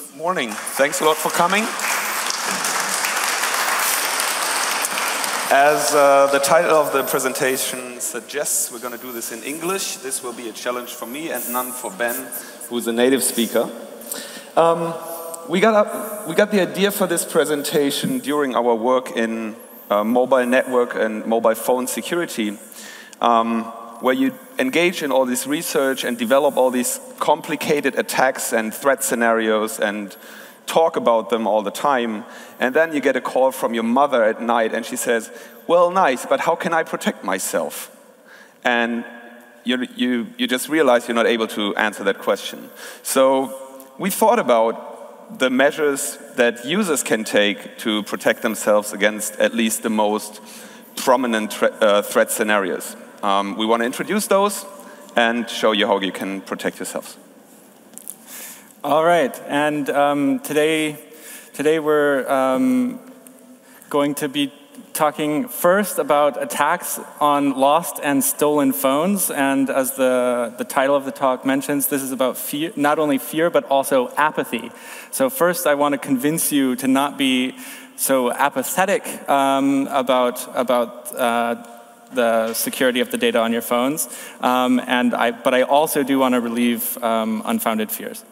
Good morning. Thanks a lot for coming. As the title of the presentation suggests, we're going to do this in English. This will be a challenge for me and none for Ben, who's a native speaker. We got the idea for this presentation during our work in mobile network and mobile phone security, where you engage in all this research and develop all these complicated attacks and threat scenarios and talk about them all the time, and then you get a call from your mother at night and she says, well, nice, but how can I protect myself? And you just realize you're not able to answer that question. So we thought about the measures that users can take to protect themselves against at least the most prominent threat scenarios. We want to introduce those and show you how you can protect yourselves. All right, and today we're going to be talking first about attacks on lost and stolen phones, and as the title of the talk mentions, this is about fear, not only fear but also apathy. So first, I want to convince you to not be so apathetic about the security of the data on your phones, but I also do want to relieve unfounded fears.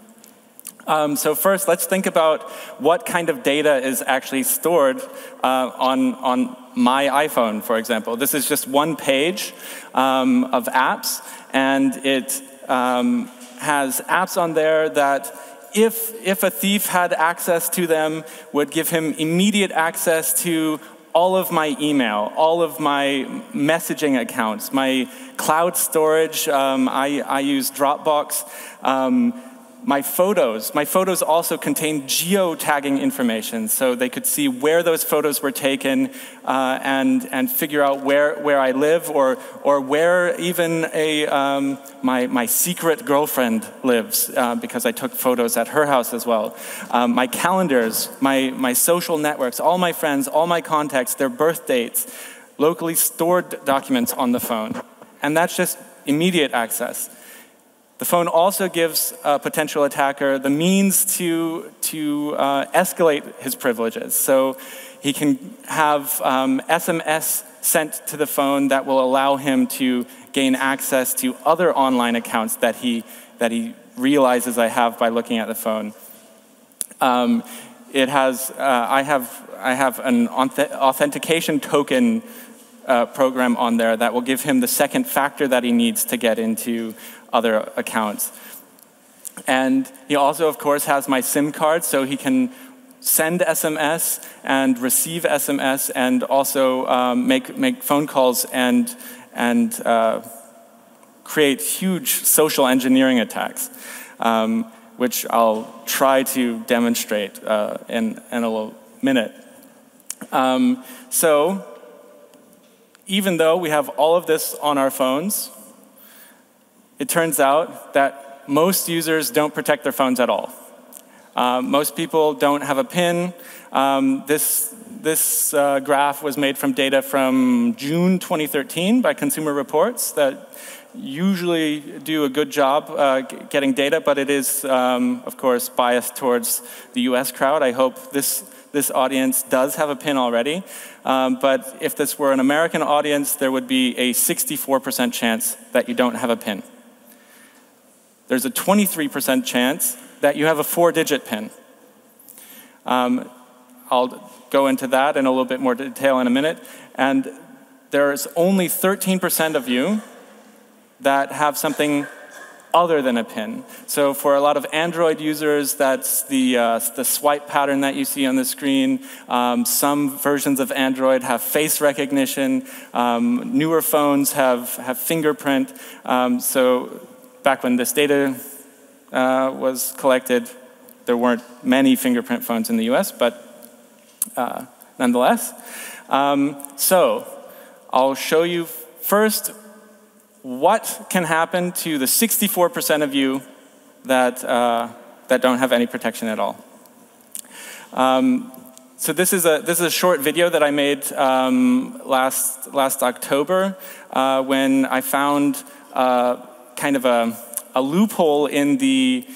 So first, let's think about what kind of data is actually stored on my iPhone, for example. This is just one page of apps, and it has apps on there that if a thief had access to them, would give him immediate access to all of my email, all of my messaging accounts, my cloud storage. I use Dropbox. My photos also contain geo-tagging information, so they could see where those photos were taken and figure out where I live, or where even my secret girlfriend lives, because I took photos at her house as well. My calendars, my social networks, all my friends, all my contacts, their birth dates, locally stored documents on the phone, and that's just immediate access. The phone also gives a potential attacker the means to escalate his privileges. So he can have SMS sent to the phone that will allow him to gain access to other online accounts that he realizes I have by looking at the phone. I have an authentication token program on there that will give him the second factor that he needs to get into other accounts. And he also, of course, has my SIM card, so he can send SMS and receive SMS and also make phone calls and create huge social engineering attacks, which I'll try to demonstrate in a little minute. So even though we have all of this on our phones, it turns out that most users don't protect their phones at all. Most people don't have a PIN. This graph was made from data from June 2013 by Consumer Reports that usually do a good job getting data, but it is, of course, biased towards the US crowd. I hope this audience does have a PIN already. But if this were an American audience, there would be a 64% chance that you don't have a PIN. There's a 23% chance that you have a 4-digit PIN. I'll go into that in a little bit more detail in a minute. And there's only 13% of you that have something other than a PIN. So for a lot of Android users, that's the swipe pattern that you see on the screen. Some versions of Android have face recognition. Newer phones have Fingerprint. So back when this data was collected, there weren't many fingerprint phones in the US, but nonetheless. So I'll show you first what can happen to the 64% of you that don't have any protection at all. So this is a short video that I made last October when I found kind of a loophole in the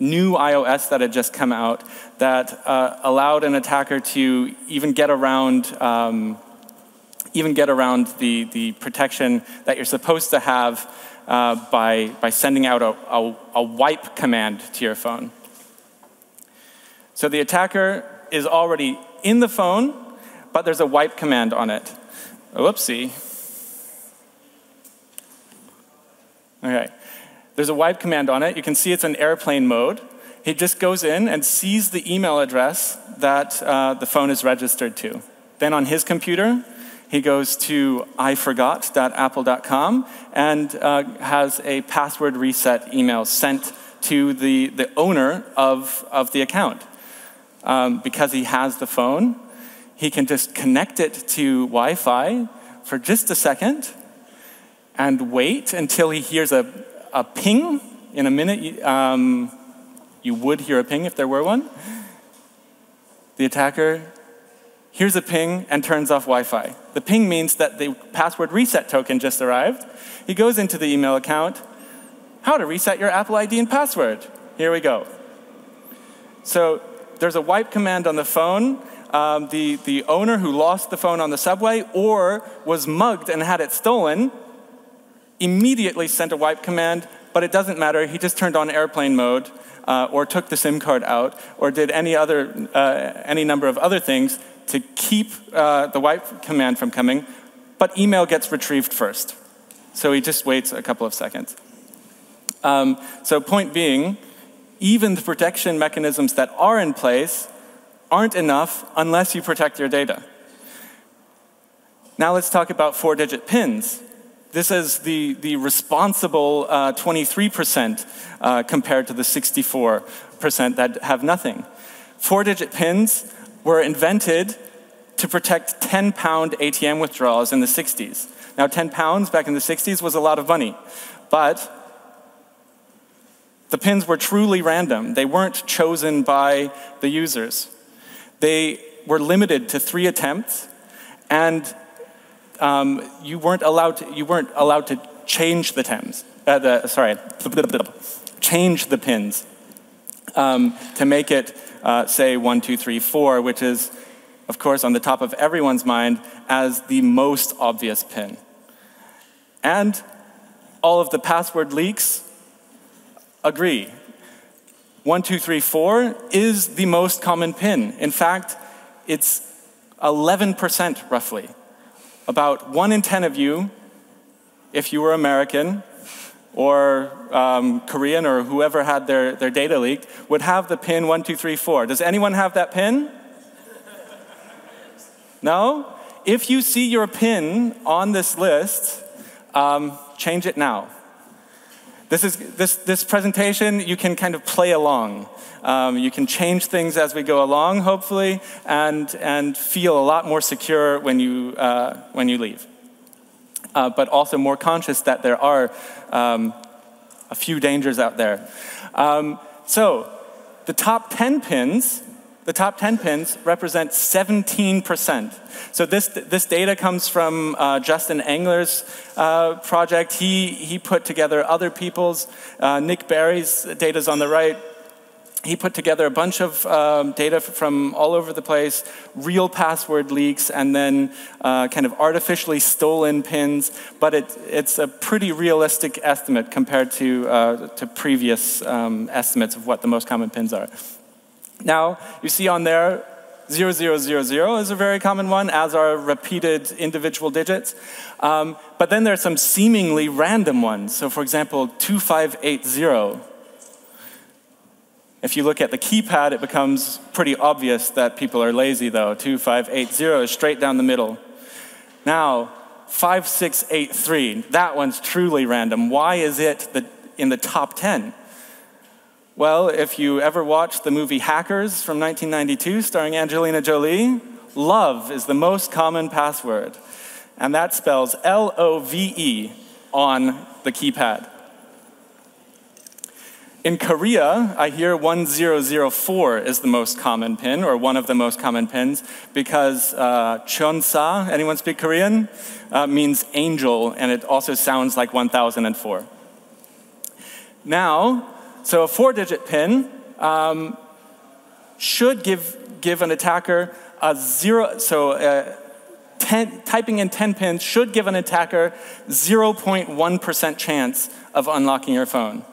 new iOS that had just come out that allowed an attacker to even get around the protection that you're supposed to have by sending out a wipe command to your phone. So the attacker is already in the phone, but there's a wipe command on it. Whoopsie. Okay. There's a wipe command on it. You can see it's in airplane mode. He just goes in and sees the email address that the phone is registered to. Then on his computer, he goes to iforgot.apple.com and has a password reset email sent to the owner of the account. Because he has the phone, he can just connect it to Wi-Fi for just a second and wait until he hears a ping. In a minute, you would hear a ping if there were one. The attacker hears a ping and turns off Wi-Fi. The ping means that the password reset token just arrived. He goes into the email account. How to reset your Apple ID and password. Here we go. So there's a wipe command on the phone. The owner who lost the phone on the subway or was mugged and had it stolen immediately sent a wipe command, but it doesn't matter. He just turned on airplane mode or took the SIM card out or did any number of other things to keep the wipe command from coming, but email gets retrieved first. So he just waits a couple of seconds. So point being, even the protection mechanisms that are in place aren't enough unless you protect your data. Now let's talk about 4-digit pins. This is the responsible 23% compared to the 64% that have nothing. 4-digit pins were invented to protect 10-pound ATM withdrawals in the 60s. Now 10 pounds back in the 60s was a lot of money, but the pins were truly random. They weren't chosen by the users. They were limited to 3 attempts, and you weren't allowed to change the change the pins to make it say 1, 2, 3, 4, which is, of course, on the top of everyone's mind as the most obvious pin. And all of the password leaks agree. 1, 2, 3, 4 is the most common pin. In fact, it's 11% roughly. About 1 in 10 of you, if you were American or Korean or whoever had their data leaked, would have the pin 1, 2, 3, 4. Does anyone have that pin? No? If you see your pin on this list, change it now. This presentation, you can kind of play along. You can change things as we go along, hopefully, and feel a lot more secure when you leave. But also more conscious that there are a few dangers out there. So the top 10 pins represent 17%. So this data comes from Justin Engler's project. He put together other people's. Nick Barry's data's on the right. He put together a bunch of data from all over the place, real password leaks, and then kind of artificially stolen pins. But it's a pretty realistic estimate compared to previous estimates of what the most common pins are. Now, you see on there, 0000 is a very common one, as are repeated individual digits. But then there are some seemingly random ones. So for example, 2580. If you look at the keypad, it becomes pretty obvious that people are lazy, though. 2580 is straight down the middle. Now, 5683, that one's truly random. Why is it in the top 10? Well, if you ever watched the movie Hackers from 1992 starring Angelina Jolie, love is the most common password. And that spells L-O-V-E on the keypad. In Korea, I hear 1004 is the most common pin, or one of the most common pins, because Chonsa, anyone speak Korean? Means angel, and it also sounds like 1004. Now, So a 4-digit PIN should give an attacker a 0. So typing in 10 pins should give an attacker 0.1% chance of unlocking your phone.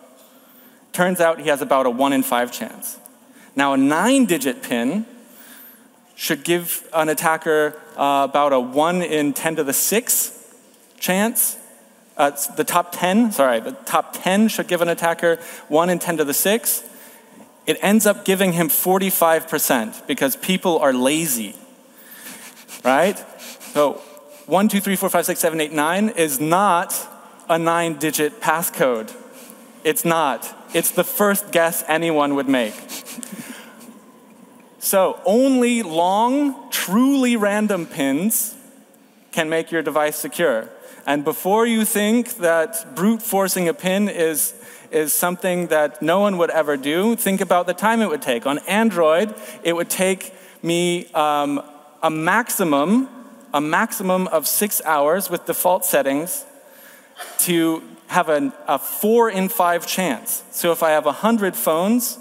Turns out he has about a 1 in 5 chance. Now a 9-digit PIN should give an attacker about a 1 in 10 to the 6 chance. The top 10 should give an attacker 1 in 10 to the 6. It ends up giving him 45% because people are lazy, right? So 1, 2, 3, 4, 5, 6, 7, 8, 9 is not a 9-digit passcode. It's not. It's the first guess anyone would make. So only long, truly random pins can make your device secure. And before you think that brute forcing a pin is something that no one would ever do, think about the time it would take. On Android, it would take me a maximum of 6 hours with default settings to have a 4 in 5 chance. So if I have 100 phones,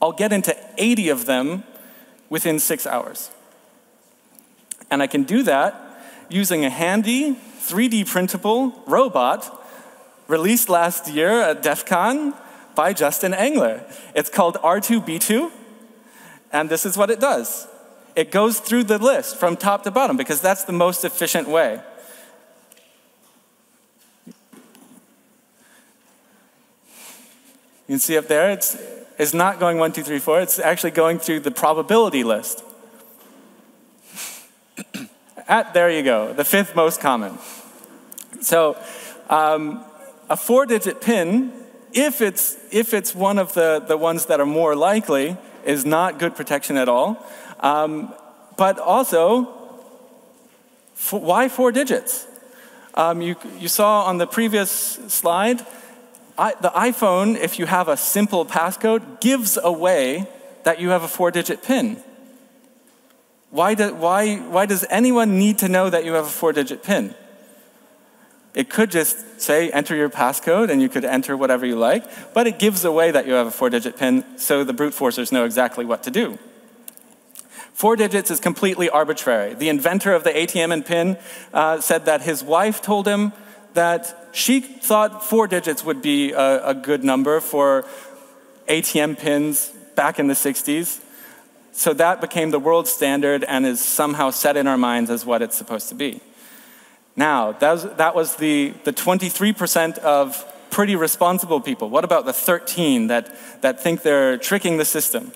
I'll get into 80 of them within 6 hours. And I can do that using a handy 3D printable robot released last year at DEF CON by Justin Engler. It's called R2B2, and this is what it does. It goes through the list from top to bottom because that's the most efficient way. You can see up there, it's not going 1, 2, 3, 4. It's actually going through the probability list. There you go, the 5th most common. So a 4-digit PIN, if it's one of the ones that are more likely, is not good protection at all. But also, why 4 digits? You saw on the previous slide, the iPhone, if you have a simple passcode, gives away that you have a 4-digit PIN. Why does anyone need to know that you have a 4-digit PIN? It could just say, enter your passcode, and you could enter whatever you like, but it gives away that you have a 4-digit PIN, so the brute forcers know exactly what to do. 4 digits is completely arbitrary. The inventor of the ATM and PIN said that his wife told him that she thought 4 digits would be a good number for ATM pins back in the 60s. So that became the world standard and is somehow set in our minds as what it's supposed to be. Now, that was the 23% of pretty responsible people. What about the 13 that think they're tricking the system?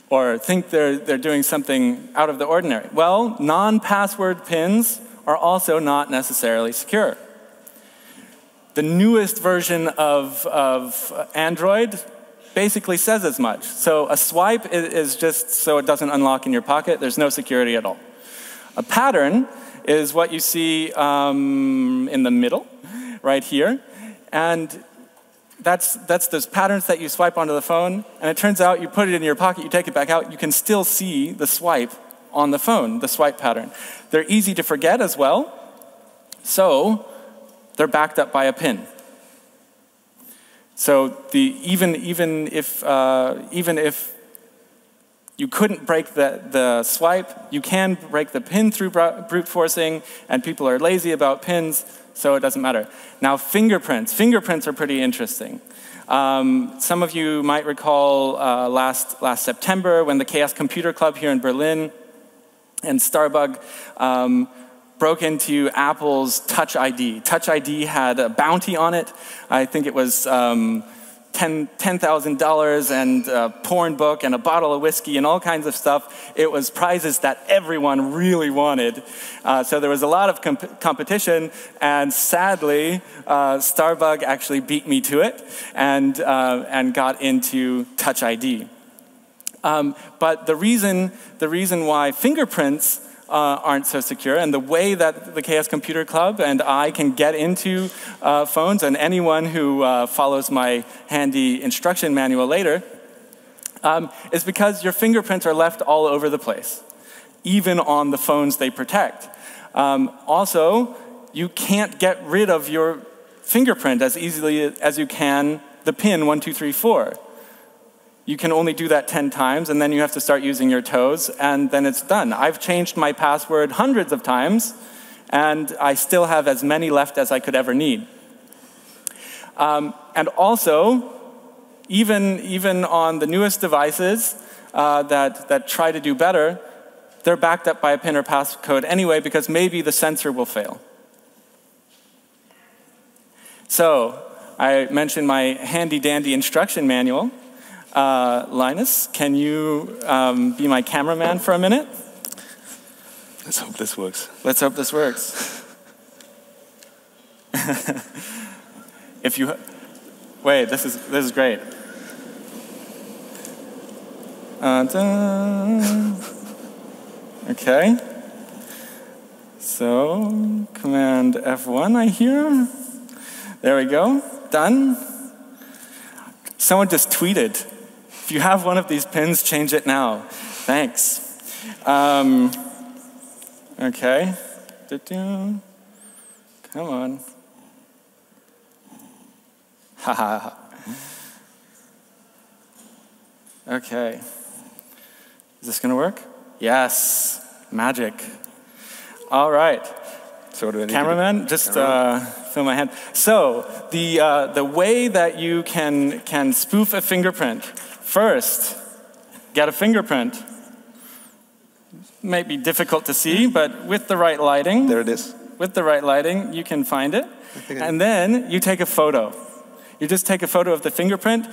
Or think they're doing something out of the ordinary? Well, non-password pins are also not necessarily secure. The newest version of Android basically says as much. So a swipe is just so it doesn't unlock in your pocket. There's no security at all. A pattern is what you see in the middle, right here. And that's those patterns that you swipe onto the phone. And it turns out you put it in your pocket, you take it back out, you can still see the swipe on the phone, the swipe pattern. They're easy to forget as well. So they're backed up by a PIN. So even if you couldn't break the swipe, you can break the PIN through brute forcing, and people are lazy about PINs, so it doesn't matter. Now fingerprints. Fingerprints are pretty interesting. Some of you might recall last September when the Chaos Computer Club here in Berlin and Starbug broke into Apple's Touch ID. Touch ID had a bounty on it. I think it was $10,000 and a porn book and a bottle of whiskey and all kinds of stuff. It was prizes that everyone really wanted. So there was a lot of competition, and sadly, Starbug actually beat me to it and got into Touch ID. But the reason why fingerprints aren't so secure, and the way that the Chaos Computer Club and I can get into phones, and anyone who follows my handy instruction manual later, is because your fingerprints are left all over the place, even on the phones they protect. Also, you can't get rid of your fingerprint as easily as you can the pin 1, 2, 3, 4. You can only do that 10 times, and then you have to start using your toes, and then it's done. I've changed my password hundreds of times, and I still have as many left as I could ever need. And also, even on the newest devices that try to do better, they're backed up by a PIN or passcode anyway, because maybe the sensor will fail. So I mentioned my handy-dandy instruction manual. Linus, can you be my cameraman for a minute? Let's hope this works. Let's hope this works. If you wait, this is great. Okay. So Command F1, I hear. There we go. Done. Someone just tweeted, if you have one of these pins, change it now. Thanks. Okay. Come on. Haha. Okay. Is this going to work? Yes. Magic. All right. So what do I need Cameraman, just film my hand. So the way that you can spoof a fingerprint, first, get a fingerprint. Might be difficult to see, but with the right lighting, there it is. With the right lighting, you can find it. And then you take a photo. You just take a photo of the fingerprint.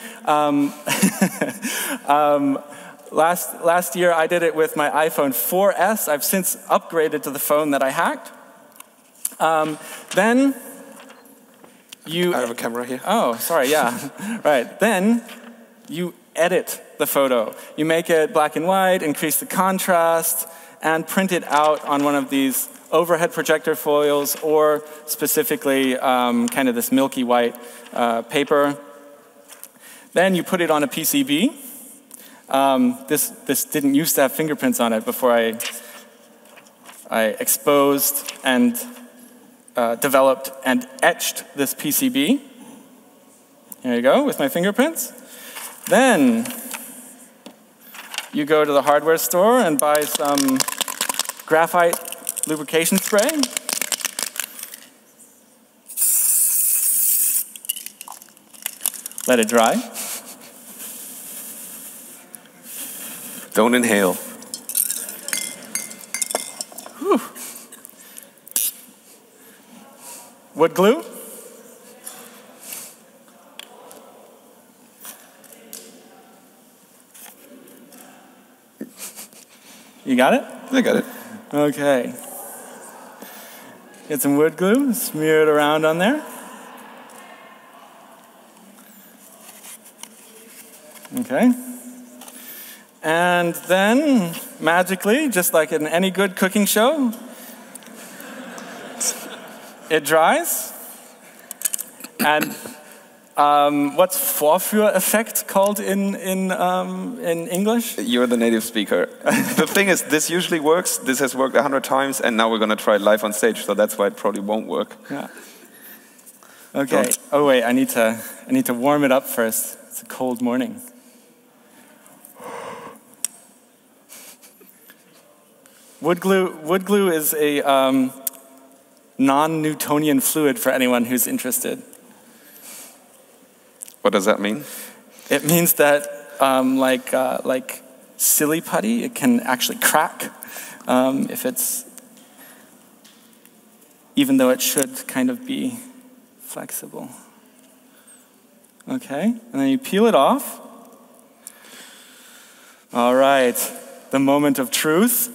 Last year, I did it with my iPhone 4S. I've since upgraded to the phone that I hacked. Then you... I have a camera here. Oh, sorry, yeah. Right. Then you edit the photo. You make it black and white, increase the contrast, and print it out on one of these overhead projector foils, or specifically kind of this milky white paper. Then you put it on a PCB. This didn't used to have fingerprints on it before I exposed and developed and etched this PCB. Here you go, with my fingerprints. Then you go to the hardware store and buy some graphite lubrication spray. Let it dry. Don't inhale. Whew. Wood glue. You got it? I got it. Okay. Get some wood glue, smear it around on there. Okay. And then, magically, just like in any good cooking show, it dries. And what's Vorführeffekt called in English? You're the native speaker. The thing is, this usually works. This has worked 100 times, and now we're going to try it live on stage, so that's why it probably won't work. Yeah. Okay. Oh wait, I need to warm it up first. It's a cold morning. Wood glue is a non-Newtonian fluid for anyone who's interested. What does that mean? It means that, like silly putty, it can actually crack if it's, even though it should kind of be flexible. Okay, and then you peel it off. All right, the moment of truth.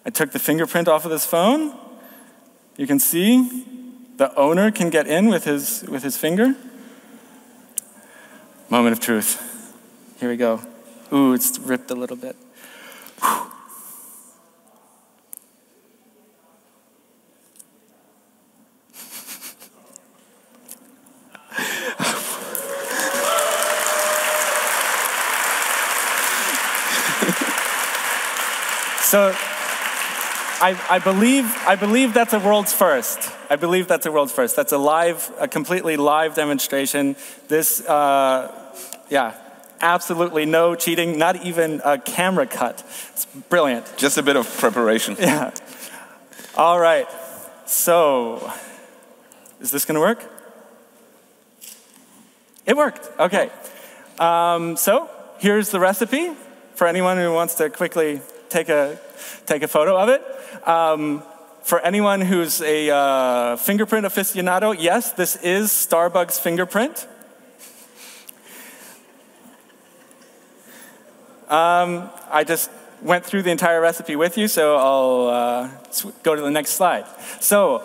I took the fingerprint off of this phone. You can see the owner can get in with his finger. Moment of truth. Here we go. Ooh, it's ripped a little bit. Whew. So I believe that's a world's first. I believe that's a world's first. That's a completely live demonstration. This, yeah, absolutely no cheating, not even a camera cut. It's brilliant. Just a bit of preparation. Yeah. All right. So, is this going to work? It worked. OK. So, here's the recipe for anyone who wants to quickly take a photo of it. For anyone who's a fingerprint aficionado, yes, this is Starbucks fingerprint. I just went through the entire recipe with you, so I'll go to the next slide. So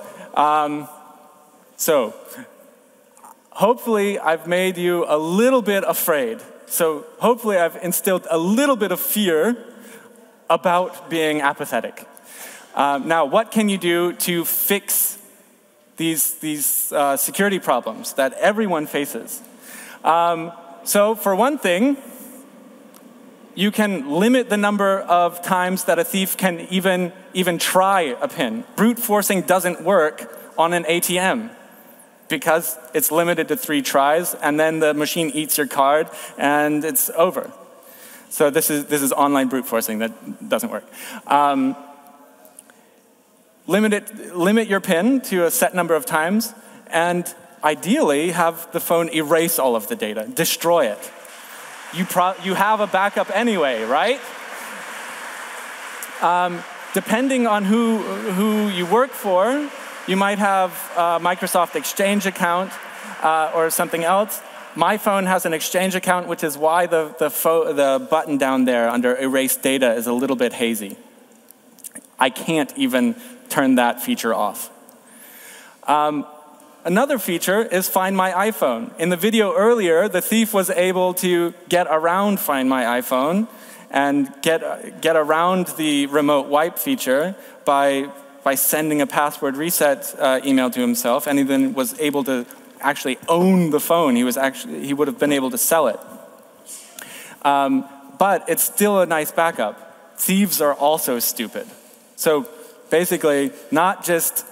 hopefully I've made you a little bit afraid. So hopefully I've instilled a little bit of fear about being apathetic. Now, what can you do to fix these security problems that everyone faces? So for one thing, you can limit the number of times that a thief can even try a PIN. Brute forcing doesn't work on an ATM because it's limited to 3 tries, and then the machine eats your card, and it's over. So this is online brute forcing that doesn't work. Limit your PIN to a set number of times, and ideally have the phone erase all of the data, destroy it. You have a backup anyway, right? Depending on who you work for, you might have a Microsoft Exchange account or something else. My phone has an Exchange account, which is why the button down there under Erase Data is a little bit hazy. I can't even turn that feature off. Another feature is Find My iPhone. In the video earlier, the thief was able to get around Find My iPhone and get around the remote wipe feature by sending a password reset email to himself, and he then was able to actually own the phone. He would have been able to sell it. But it's still a nice backup. Thieves are also stupid. So basically, not just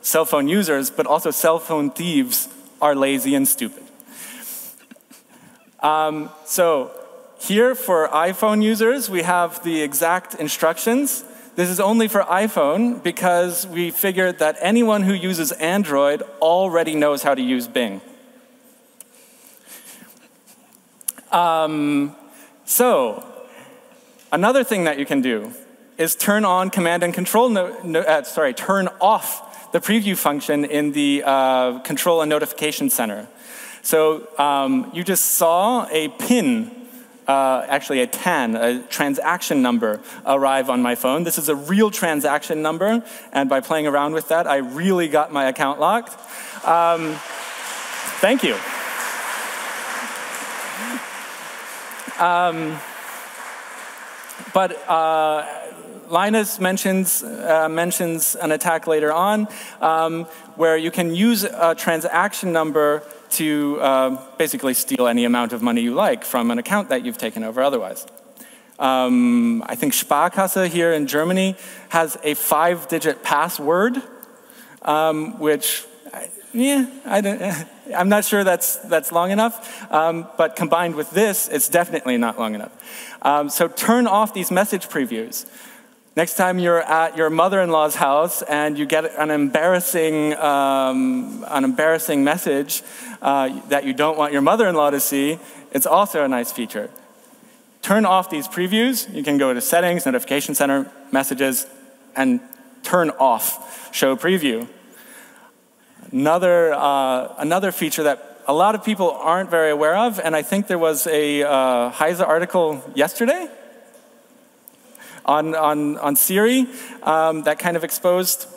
cell phone users, but also cell phone thieves are lazy and stupid. So here for iPhone users, we have the exact instructions. This is only for iPhone because we figured that anyone who uses Android already knows how to use Bing. So another thing that you can do is turn on command and control, turn off the preview function in the control and notification center. So you just saw a PIN, actually a TAN, a transaction number, arrive on my phone. This is a real transaction number, and by playing around with that, I really got my account locked. Thank you. But Linus mentions an attack later on where you can use a transaction number to basically steal any amount of money you like from an account that you've taken over otherwise. I think Sparkasse here in Germany has a 5-digit password, which, I'm not sure that's long enough, but combined with this, it's definitely not long enough. So turn off these message previews. Next time you're at your mother-in-law's house and you get an embarrassing message that you don't want your mother-in-law to see, it's also a nice feature. Turn off these previews. You can go to Settings, Notification Center, Messages, and turn off Show Preview. Another feature that a lot of people aren't very aware of, and I think there was a Heise article yesterday on Siri that kind of exposed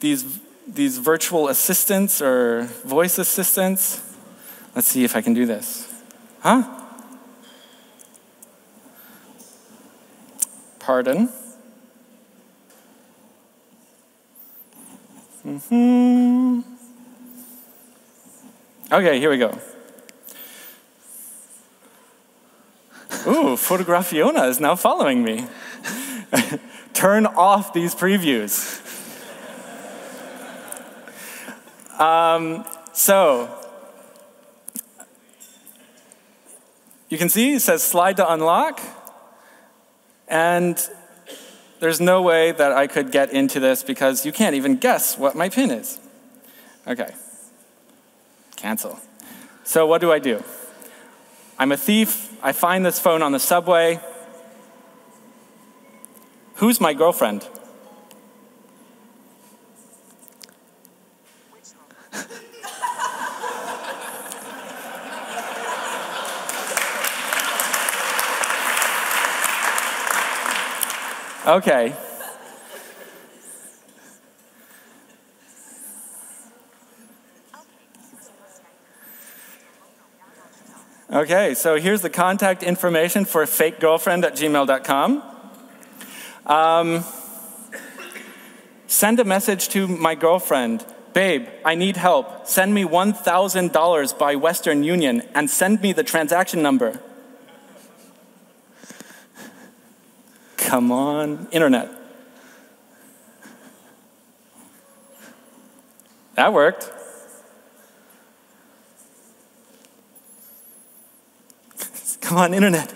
these virtual assistants or voice assistants. Let's see if I can do this. Huh? Pardon. Okay, here we go. Ooh, Fotografiona is now following me. turn off these previews. So you can see it says slide to unlock, and there's no way that I could get into this because you can't even guess what my PIN is. Okay, cancel. So what do? I'm a thief. I find this phone on the subway. Who's my girlfriend? Okay. Okay, so here's the contact information for fakegirlfriend@gmail.com. Send a message to my girlfriend. Babe, I need help. Send me $1,000 by Western Union and send me the transaction number. Come on, internet. That worked. Come on, internet.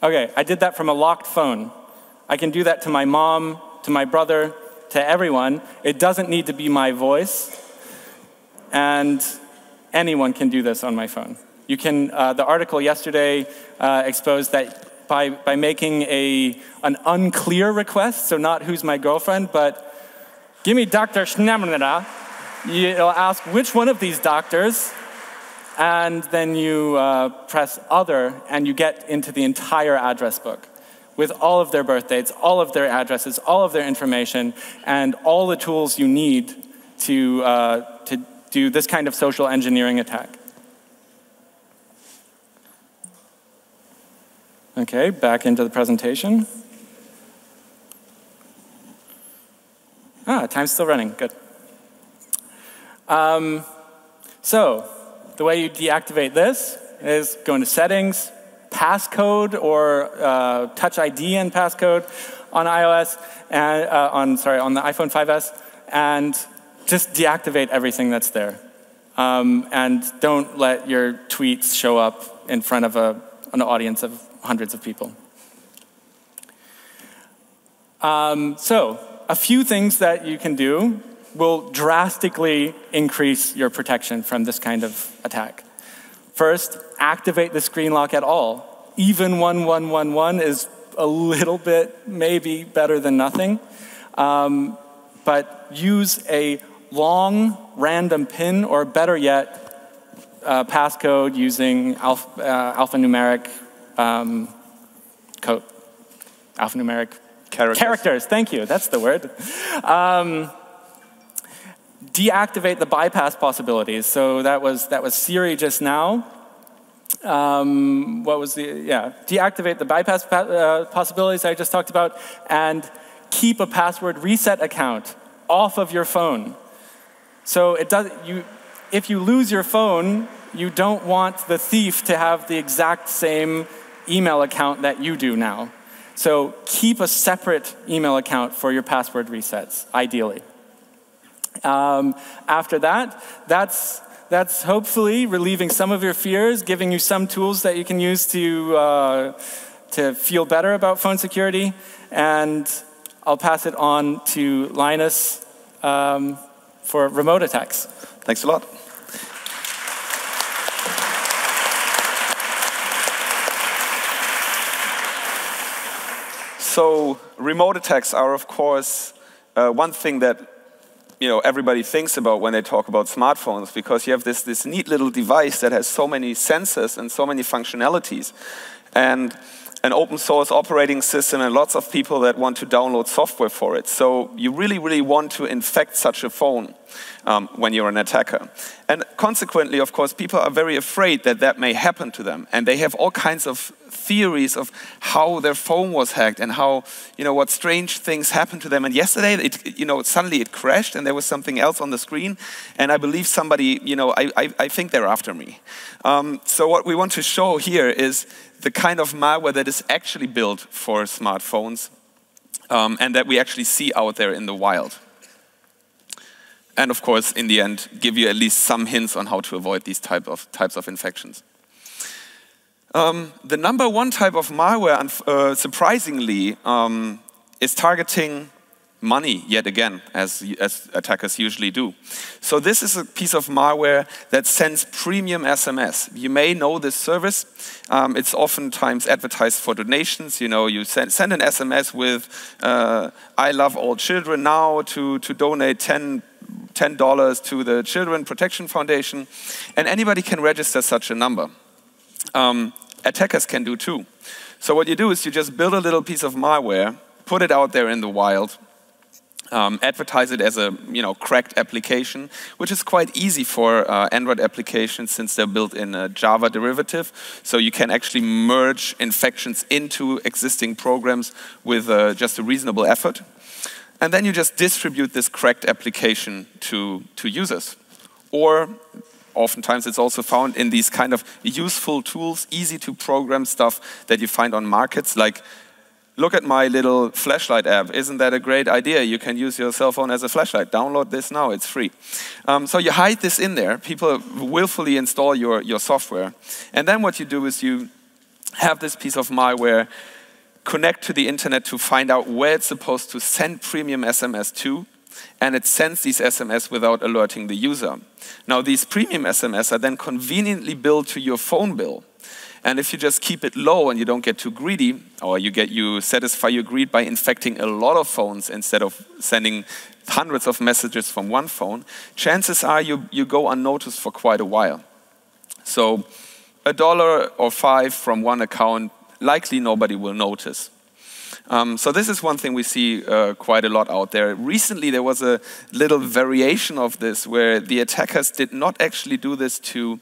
Okay, I did that from a locked phone. I can do that to my mom, to my brother, to everyone. It doesn't need to be my voice. And anyone can do this on my phone. You can, the article yesterday exposed that by making an unclear request, so not who's my girlfriend, but give me Dr. Schnammerda, you'll ask which one of these doctors, and then you press other, and you get into the entire address book with all of their birth dates, all of their addresses, all of their information, and all the tools you need to do this kind of social engineering attack. Okay, back into the presentation. Time's still running, good. So, the way you deactivate this is go into settings, passcode or Touch ID and passcode on iOS, and on the iPhone 5S, and just deactivate everything that's there. And don't let your tweets show up in front of an audience of hundreds of people. So, a few things that you can do will drastically increase your protection from this kind of attack. First, activate the screen lock at all. Even 1111 is a little bit maybe better than nothing, but use a long random PIN, or better yet, passcode using alphanumeric code. Alphanumeric characters. Thank you, that's the word. Deactivate the bypass possibilities. So that was Siri just now. Deactivate the bypass possibilities I just talked about, and keep a password reset account off of your phone. So if you lose your phone, you don't want the thief to have the exact same email account that you do now. So keep a separate email account for your password resets, ideally. After that, that's hopefully relieving some of your fears, giving you some tools that you can use to feel better about phone security. And I'll pass it on to Linus for remote attacks. Thanks a lot. So remote attacks are, of course, one thing that everybody thinks about when they talk about smartphones, because you have this neat little device that has so many sensors and so many functionalities, and an open source operating system and lots of people that want to download software for it. So you really, really want to infect such a phone when you're an attacker. And consequently, of course, people are very afraid that that may happen to them. And they have all kinds of theories of how their phone was hacked and how, what strange things happened to them. And yesterday, suddenly it crashed and there was something else on the screen. And I believe somebody, I think they're after me. So what we want to show here is the kind of malware that is actually built for smartphones and that we actually see out there in the wild. And of course, in the end, give you at least some hints on how to avoid these types of infections. The number one type of malware, surprisingly, is targeting money, yet again, as attackers usually do. So this is a piece of malware that sends premium SMS. You may know this service. It's oftentimes advertised for donations. You know, you send an SMS with, I love all children now, to donate $10 to the Children Protection Foundation. And anybody can register such a number. Attackers can do too. So what you do is you just build a little piece of malware, put it out there in the wild, advertise it as a cracked application, which is quite easy for Android applications since they're built in a Java derivative. So you can actually merge infections into existing programs with just a reasonable effort. And then you just distribute this cracked application to users. Or oftentimes it's also found in these kind of useful tools, easy to program stuff that you find on markets, like, look at my little flashlight app. Isn't that a great idea? You can use your cell phone as a flashlight. Download this now, it's free. So you hide this in there. People willfully install your software. And then what you do is you have this piece of malware connect to the internet to find out where it's supposed to send premium SMS to, and it sends these SMS without alerting the user. Now, these premium SMS are then conveniently billed to your phone bill. And if you just keep it low and you don't get too greedy, or you satisfy your greed by infecting a lot of phones instead of sending hundreds of messages from one phone, chances are you go unnoticed for quite a while. So $1 or $5 from one account, likely nobody will notice. So this is one thing we see quite a lot out there. Recently there was a little variation of this where the attackers did not actually do this to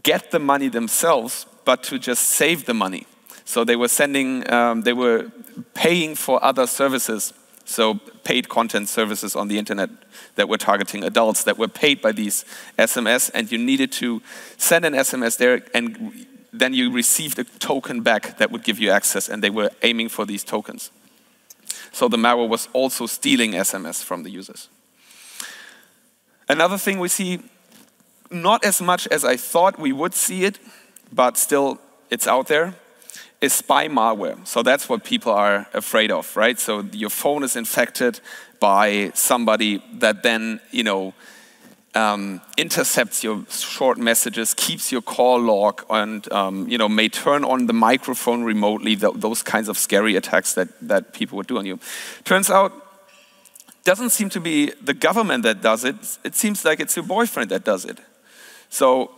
get the money themselves, but to just save the money. So they were they were paying for other services, so paid content services on the internet that were targeting adults that were paid by these SMS, and you needed to send an SMS there, and then you received a token back that would give you access, and they were aiming for these tokens. So the malware was also stealing SMS from the users. Another thing we see, not as much as I thought we would see it, but still it's out there, is spy malware. So that's what people are afraid of, right? So your phone is infected by somebody that then, intercepts your short messages, keeps your call log, and may turn on the microphone remotely, those kinds of scary attacks that people would do on you. Turns out, doesn't seem to be the government that does it. It seems like it's your boyfriend that does it. So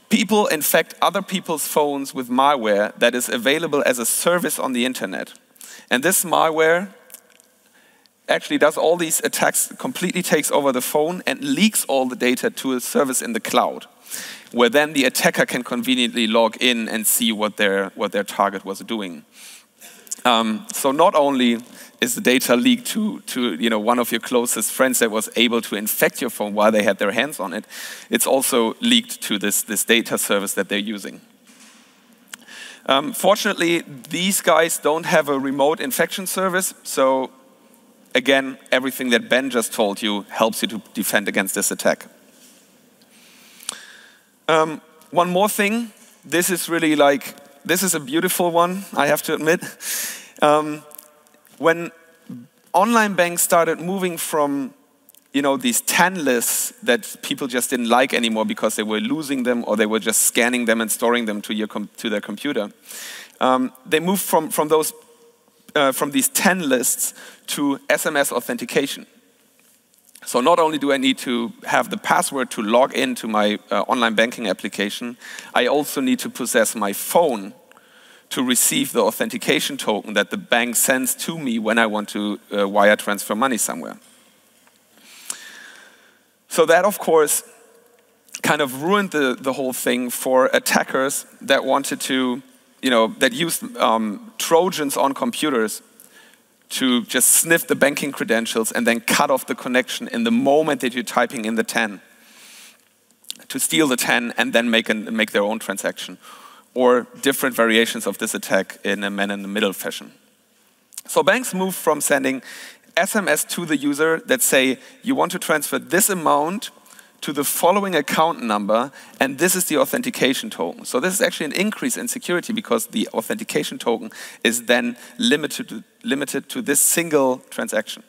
people infect other people's phones with malware that is available as a service on the internet. And this malware actually does all these attacks, completely takes over the phone and leaks all the data to a service in the cloud, where then the attacker can conveniently log in and see what their target was doing. So not only is the data leaked to one of your closest friends that was able to infect your phone while they had their hands on it, it's also leaked to this data service that they're using. Fortunately, these guys don't have a remote infection service, so again, everything that Ben just told you helps you to defend against this attack. One more thing, this is a beautiful one, I have to admit. When online banks started moving from these 10 lists that people just didn't like anymore because they were losing them or they were just scanning them and storing them to their computer, they moved from these 10 lists to SMS authentication. So not only do I need to have the password to log into my online banking application, I also need to possess my phone to receive the authentication token that the bank sends to me when I want to wire transfer money somewhere. So that, of course, kind of ruined the whole thing for attackers that wanted to, that used Trojans on computers to just sniff the banking credentials and then cut off the connection in the moment that you're typing in the 10, to steal the 10 and then make their own transaction. or different variations of this attack in a man-in-the-middle fashion. So banks move from sending SMS to the user that say, you want to transfer this amount to the following account number, and this is the authentication token. So this is actually an increase in security because the authentication token is then limited to this single transaction.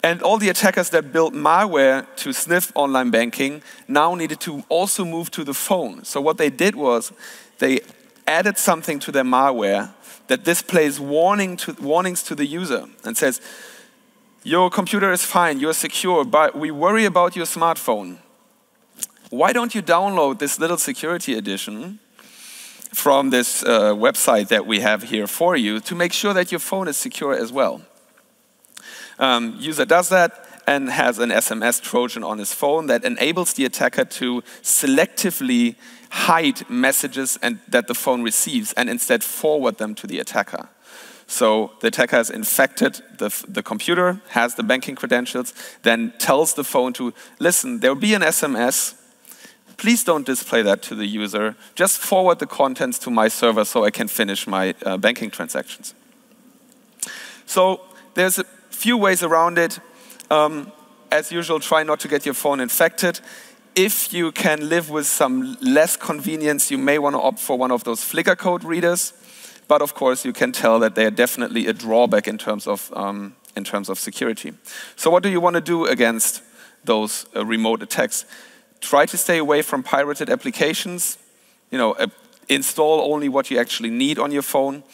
And all the attackers that built malware to sniff online banking now needed to also move to the phone. So what they did was they added something to their malware that displays warnings to the user and says, your computer is fine, you're secure, but we worry about your smartphone. Why don't you download this little security edition from this website that we have here for you to make sure that your phone is secure as well? User does that and has an SMS Trojan on his phone that enables the attacker to selectively hide messages that the phone receives and instead forward them to the attacker. So the attacker has infected the computer, has the banking credentials, then tells the phone to, listen, there will be an SMS. Please don't display that to the user. Just forward the contents to my server so I can finish my banking transactions. So there's a few ways around it. As usual, try not to get your phone infected. If you can live with some less convenience, you may want to opt for one of those Flickr code readers. But of course, you can tell that they are definitely a drawback in terms of security. So what do you want to do against those remote attacks? Try to stay away from pirated applications. Install only what you actually need on your phone.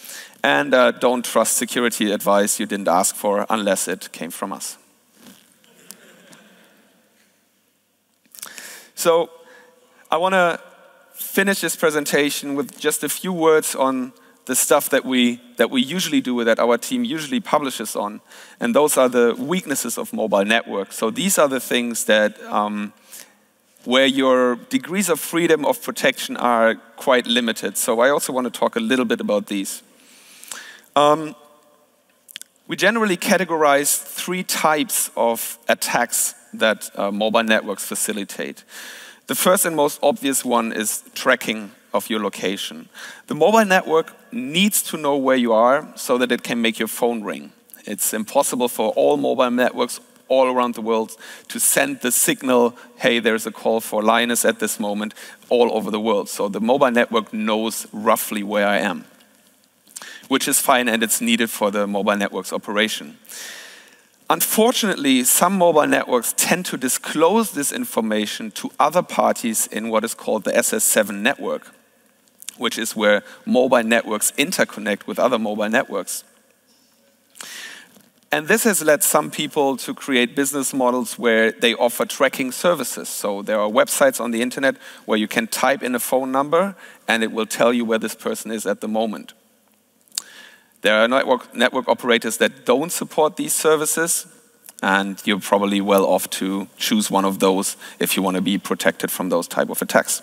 And don't trust security advice you didn't ask for unless it came from us. So I want to finish this presentation with just a few words on the stuff that we usually do, that our team usually publishes on. And those are the weaknesses of mobile networks. So these are the things that where your degrees of freedom of protection are quite limited. So I also want to talk a little bit about these. We generally categorize 3 types of attacks that mobile networks facilitate. The first and most obvious one is tracking of your location. The mobile network needs to know where you are so that it can make your phone ring. It's impossible for all mobile networks all around the world to send the signal, hey, there's a call for Linus at this moment, all over the world. So the mobile network knows roughly where I am, which is fine, and it's needed for the mobile network's operation. Unfortunately, some mobile networks tend to disclose this information to other parties in what is called the SS7 network, which is where mobile networks interconnect with other mobile networks. And this has led some people to create business models where they offer tracking services. So there are websites on the internet where you can type in a phone number and it will tell you where this person is at the moment. There are network operators that don't support these services, and you're probably well off to choose one of those if you want to be protected from those type of attacks.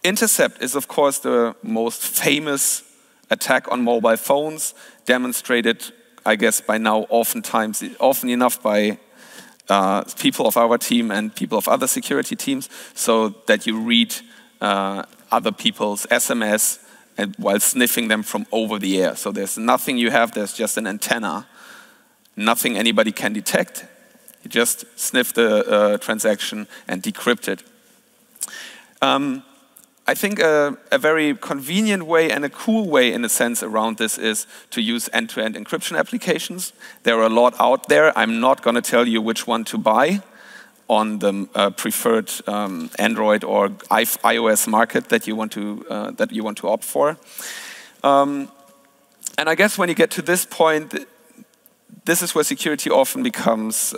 Intercept is, of course, the most famous attack on mobile phones, demonstrated, I guess, by now often enough by people of our team and people of other security teams, so that you read other people's SMS and while sniffing them from over the air. So there's nothing you have, there's just an antenna, nothing anybody can detect. You just sniff the transaction and decrypt it. I think a very convenient way and a cool way, in a sense, around this is to use end-to-end encryption applications. There are a lot out there. I'm not going to tell you which one to buy on the preferred Android or iOS market that you want to opt for. And I guess when you get to this point, this is where security often becomes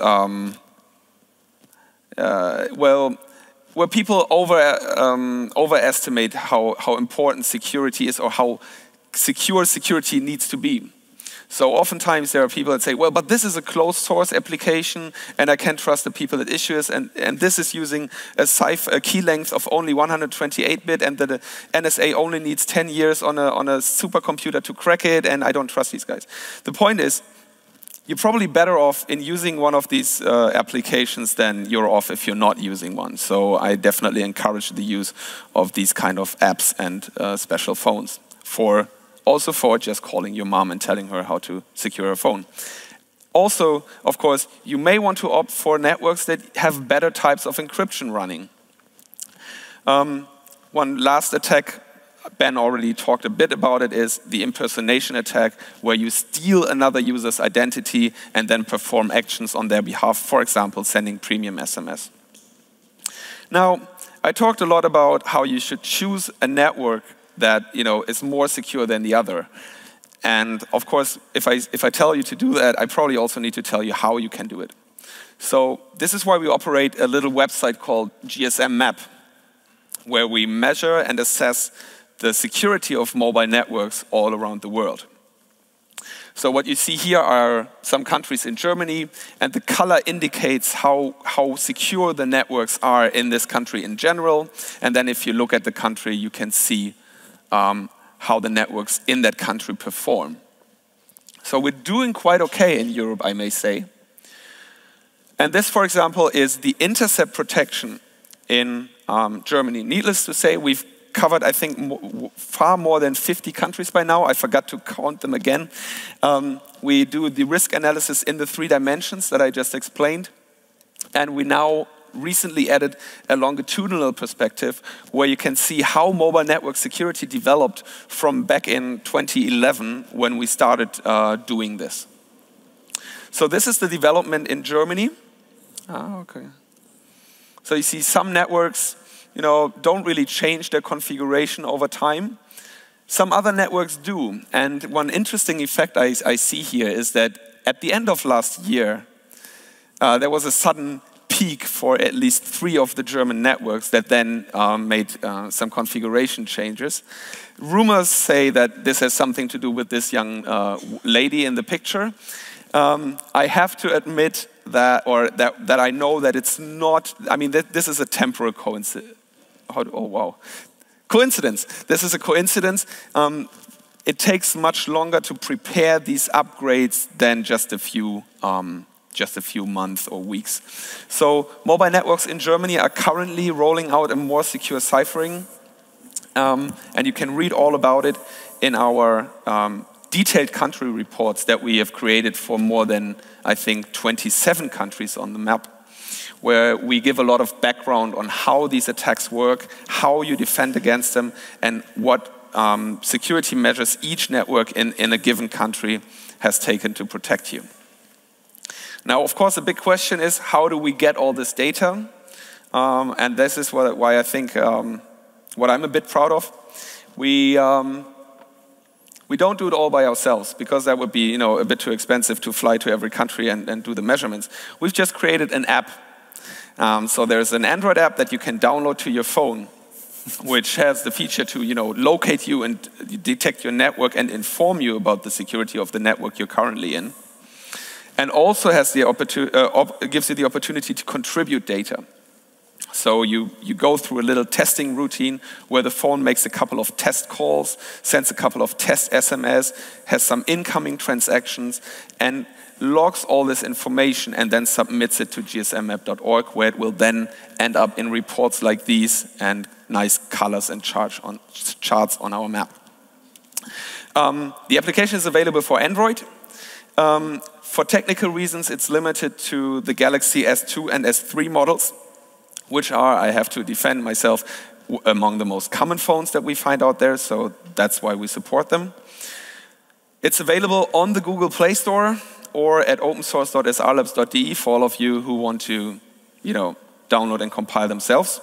where people overestimate how important security is or how secure security needs to be. So oftentimes there are people that say, well, but this is a closed source application and I can't trust the people that issue it, and this is using a key length of only 128-bit and the NSA only needs 10 years on a supercomputer to crack it, and I don't trust these guys. The point is, you're probably better off in using one of these applications than you're off if you're not using one. So I definitely encourage the use of these kind of apps and special phones, also for just calling your mom and telling her how to secure her phone. Also, of course, you may want to opt for networks that have better types of encryption running. One last attack, Ben already talked a bit about it, is the impersonation attack, where you steal another user's identity and then perform actions on their behalf, for example, sending premium SMS. Now, I talked a lot about how you should choose a network that is more secure than the other. And of course, if I tell you to do that, I probably also need to tell you how you can do it. So this is why we operate a little website called GSM Map, where we measure and assess the security of mobile networks all around the world. So what you see here are some countries in Germany, and the color indicates how secure the networks are in this country in general. And then if you look at the country, you can see how the networks in that country perform. So we're doing quite okay in Europe, I may say. And this, for example, is the intercept protection in Germany. Needless to say, we've covered, I think, far more than 50 countries by now. I forgot to count them again. We do the risk analysis in the 3 dimensions that I just explained. And we now recently added a longitudinal perspective where you can see how mobile network security developed from back in 2011 when we started doing this. So this is the development in Germany. Okay. So you see some networks don't really change their configuration over time. Some other networks do. And one interesting effect I see here is that at the end of last year, there was a sudden peak for at least 3 of the German networks that then made some configuration changes. Rumors say that this has something to do with this young lady in the picture. I have to admit that I know that it's not, this is a temporal coincidence. Coincidence. This is a coincidence. It takes much longer to prepare these upgrades than just a few months or weeks. So mobile networks in Germany are currently rolling out a more secure ciphering. And you can read all about it in our detailed country reports that we have created for more than, I think, 27 countries on the map, where we give a lot of background on how these attacks work, how you defend against them, and what security measures each network in a given country has taken to protect you. Now, of course, a big question is, how do we get all this data? And this is why I think what I'm a bit proud of. We don't do it all by ourselves, because that would be a bit too expensive to fly to every country and do the measurements. We've just created an app. So there's an Android app that you can download to your phone, which has the feature to locate you and detect your network and inform you about the security of the network you're currently in. And also has the gives you the opportunity to contribute data. So you go through a little testing routine where the phone makes a couple of test calls, sends a couple of test SMS, has some incoming transactions, and logs all this information and then submits it to gsmmap.org, where it will then end up in reports like these and nice colors and charts on our map. The application is available for Android. For technical reasons, it's limited to the Galaxy S2 and S3 models, which are, I have to defend myself, among the most common phones that we find out there, so that's why we support them. It's available on the Google Play Store or at opensource.srlabs.de for all of you who want to, download and compile themselves.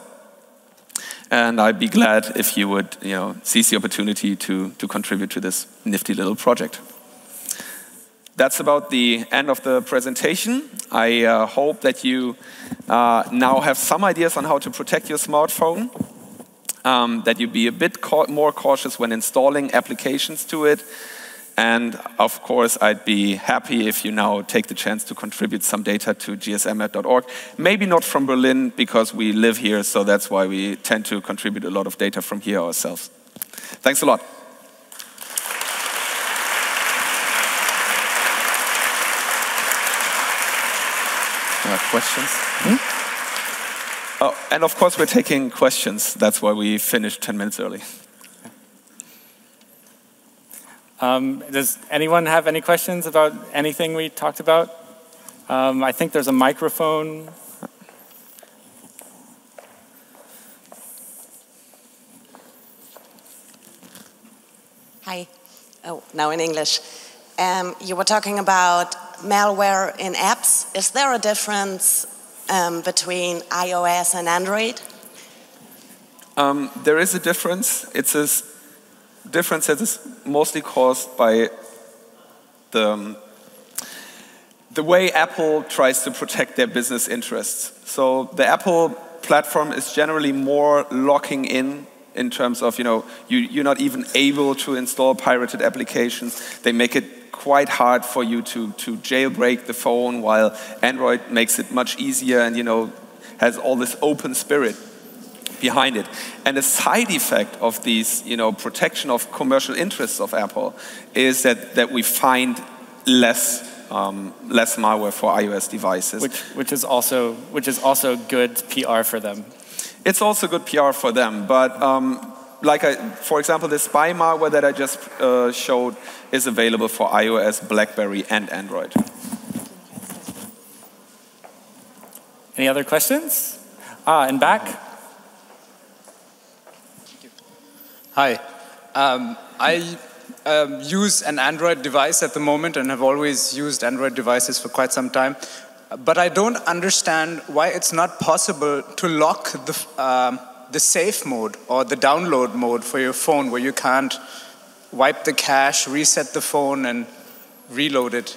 And I'd be glad if you would, seize the opportunity to contribute to this nifty little project. That's about the end of the presentation. I hope that you now have some ideas on how to protect your smartphone, that you be a bit more cautious when installing applications to it. And of course, I'd be happy if you now take the chance to contribute some data to gsmmap.org. Maybe not from Berlin, because we live here, so that's why we tend to contribute a lot of data from here ourselves. Thanks a lot. Questions? Oh, and of course, we're taking questions. That's why we finished 10 minutes early. Does anyone have any questions about anything we talked about? I think there's a microphone. Hi. Oh, now in English. You were talking about malware in apps. Is there a difference between iOS and Android? There is a difference. It's a difference that is mostly caused by the way Apple tries to protect their business interests. So the Apple platform is generally more locking in terms of, you're not even able to install pirated applications. They make it quite hard for you to jailbreak the phone, while Android makes it much easier and, has all this open spirit behind it. And a side effect of these, protection of commercial interests of Apple is that we find less malware for iOS devices, which is also good PR for them. It's also good PR for them, but for example, the spy malware that I just showed is available for iOS, BlackBerry, and Android. Any other questions? In back. Hi. I use an Android device at the moment and have always used Android devices for quite some time. But I don't understand why it's not possible to lock the safe mode or the download mode for your phone, where you can't wipe the cache, reset the phone, and reload it.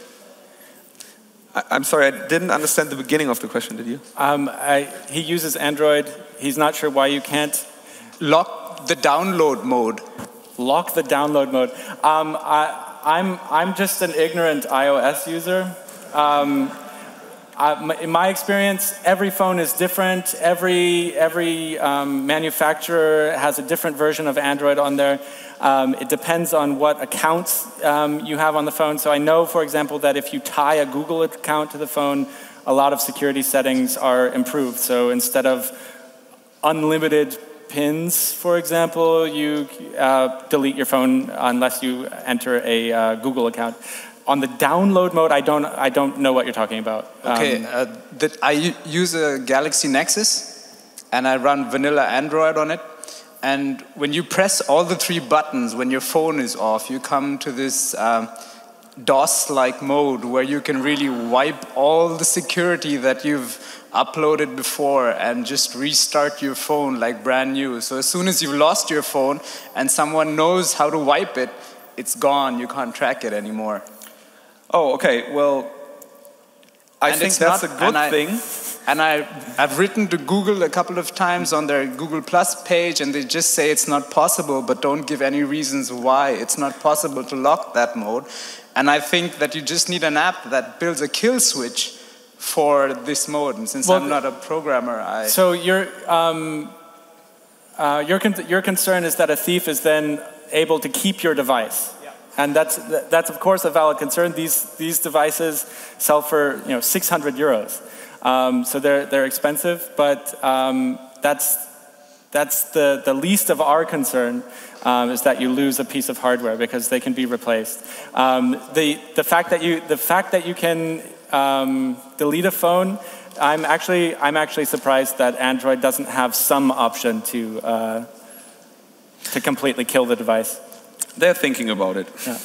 I'm sorry, I didn't understand the beginning of the question, did you? He uses Android. He's not sure why you can't lock the download mode. Lock the download mode. I'm just an ignorant iOS user. In my experience, every phone is different. Every manufacturer has a different version of Android on there. It depends on what accounts you have on the phone. So I know, for example, that if you tie a Google account to the phone, a lot of security settings are improved. So instead of unlimited pins, for example, you delete your phone unless you enter a Google account. On the download mode, I don't know what you're talking about. Okay, I use a Galaxy Nexus, and I run vanilla Android on it. And when you press all the 3 buttons when your phone is off, you come to this DOS-like mode where you can really wipe all the security that you've uploaded before and just restart your phone like brand new. So as soon as you've lost your phone and someone knows how to wipe it, it's gone. You can't track it anymore. Oh, okay. Well, I think that's a good thing. And I've written to Google a couple of times on their Google Plus page, and they just say it's not possible, but don't give any reasons why it's not possible to lock that mode. And I think that you just need an app that builds a kill switch for this mode. And since I'm not a programmer, So your concern is that a thief is then able to keep your device. And that's of course a valid concern. These devices sell for 600 euros, so they're expensive. But that's the least of our concern, is that you lose a piece of hardware, because they can be replaced. The fact that you can delete a phone, I'm actually surprised that Android doesn't have some option to completely kill the device. They're thinking about it. Yeah.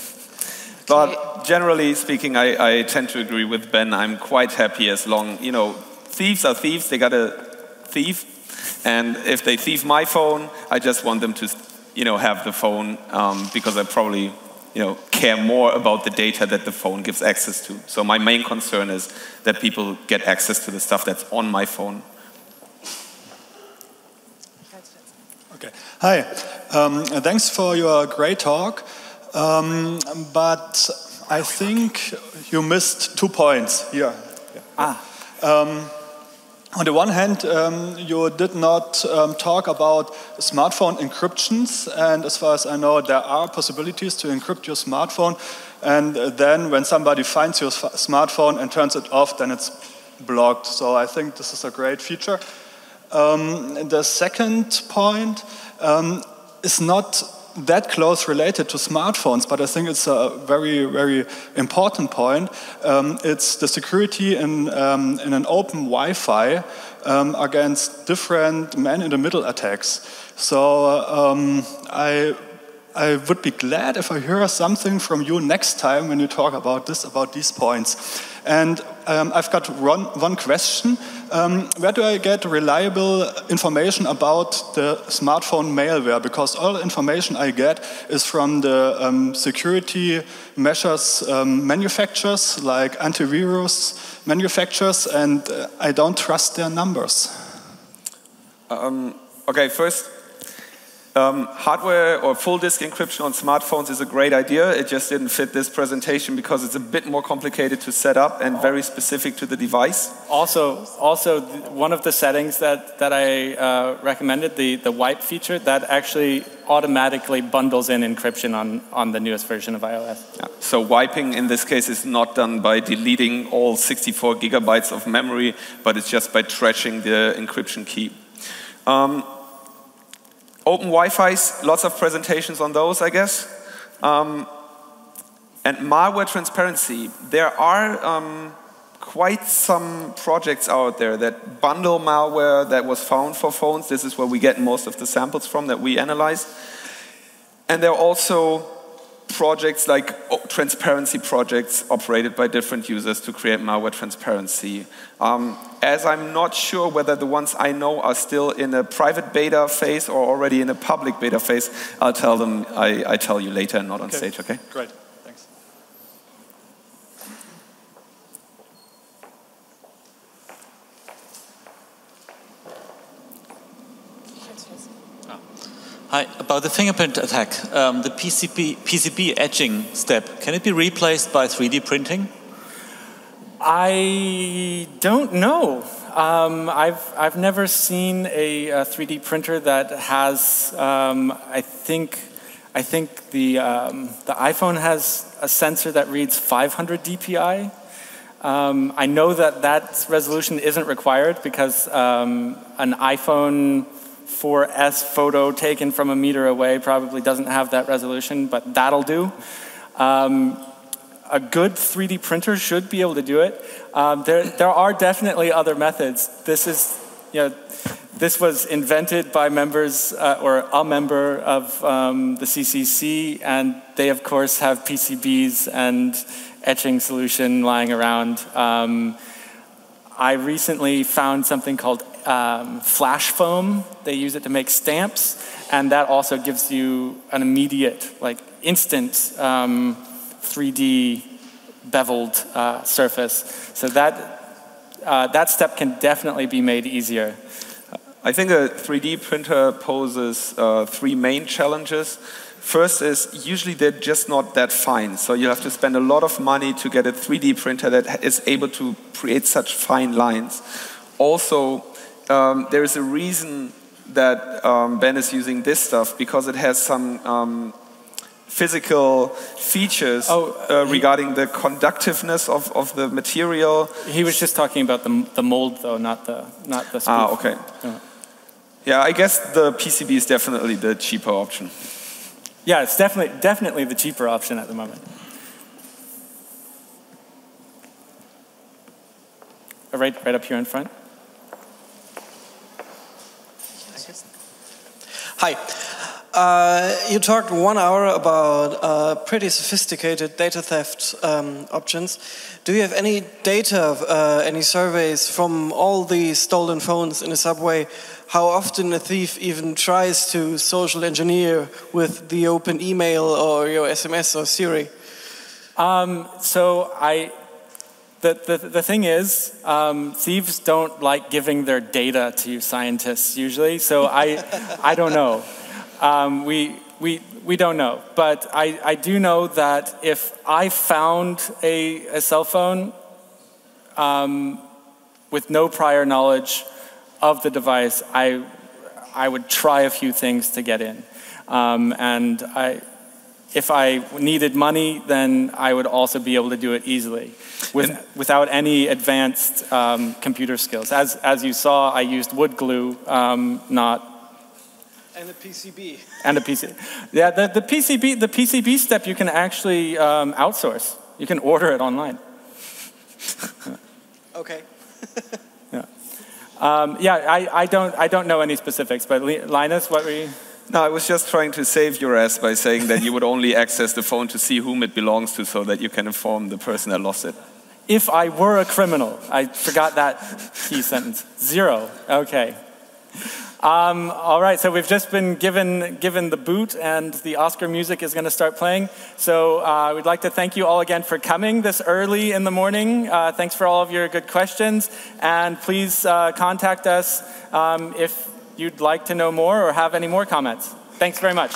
But generally speaking, I tend to agree with Ben. I'm quite happy as long, thieves are thieves. They got a thief. And if they thieve my phone, I just want them to, have the phone, because I probably, care more about the data that the phone gives access to. So my main concern is that people get access to the stuff that's on my phone. Okay. Hi. Thanks for your great talk. But I think you missed 2 points here. Yeah. On the one hand, you did not talk about smartphone encryptions, and as far as I know, there are possibilities to encrypt your smartphone, and then when somebody finds your smartphone and turns it off, then it's blocked. So I think this is a great feature. The second point is not that close related to smartphones, but I think it's a very, very important point. It's the security in an open Wi-Fi against different man-in-the-middle attacks. So I would be glad if I hear something from you next time when you talk about these points. And I've got one question. Where do I get reliable information about the smartphone malware? Because all information I get is from the security measures manufacturers, like antivirus manufacturers, and I don't trust their numbers. Okay, first, hardware or full disk encryption on smartphones is a great idea. It just didn't fit this presentation because it's a bit more complicated to set up and very specific to the device. Also, one of the settings that I recommended, the wipe feature, that actually automatically bundles in encryption on the newest version of iOS. Yeah. So wiping in this case is not done by deleting all 64 gigabytes of memory, but it's just by trashing the encryption key. Open Wi-Fi's, lots of presentations on those, I guess. And malware transparency. There are quite some projects out there that bundle malware that was found for phones. This is where we get most of the samples from that we analyze. And there are also projects like transparency projects operated by different users to create malware transparency. As I'm not sure whether the ones I know are still in a private beta phase or already in a public beta phase, I'll tell them, I tell you later and not on stage, okay? Great, thanks. Hi, about the fingerprint attack, the PCB etching step, can it be replaced by 3D printing? I don't know. I've never seen a 3D printer that has. I think the iPhone has a sensor that reads 500 dpi. I know that resolution isn't required because an iPhone 4S photo taken from a meter away probably doesn't have that resolution, but that'll do. A good 3D printer should be able to do it. There are definitely other methods. This was invented by members or a member of the CCC, and they of course have PCBs and etching solution lying around. I recently found something called flash foam. They use it to make stamps, and that also gives you an immediate, like instant 3D beveled surface. So that step can definitely be made easier. I think a 3D printer poses three main challenges. First is usually they're just not that fine. So you have to spend a lot of money to get a 3D printer that is able to create such fine lines. Also, there is a reason that Ben is using this stuff, because it has some physical features regarding the conductiveness of the material. He was just talking about the mold, though, not the spoof. Ah, okay. Yeah, I guess the PCB is definitely the cheaper option. Yeah, it's definitely the cheaper option at the moment. Right up here in front. Hi. You talked 1 hour about pretty sophisticated data theft options. Do you have any data, any surveys from all the stolen phones in a subway? How often a thief even tries to social engineer with the open email or your SMS or Siri? The thing is, thieves don't like giving their data to scientists usually. So I don't know. We don't know, but I do know that if I found a cell phone with no prior knowledge of the device, I would try a few things to get in, and if I needed money, then I would also be able to do it easily without any advanced computer skills. As you saw, I used wood glue, not... And a PCB. And a PC. Yeah, the PCB step you can actually outsource. You can order it online. Okay. Yeah. I don't know any specifics, but Linus, what were you? No, I was just trying to save your ass by saying that you would only access the phone to see whom it belongs to, so that you can inform the person that lost it. If I were a criminal, I forgot that key sentence. 0. Okay. All right, so we've just been given the boot, and the Oscar music is going to start playing. So we'd like to thank you all again for coming this early in the morning. Thanks for all of your good questions, and please contact us if you'd like to know more or have any more comments. Thanks very much.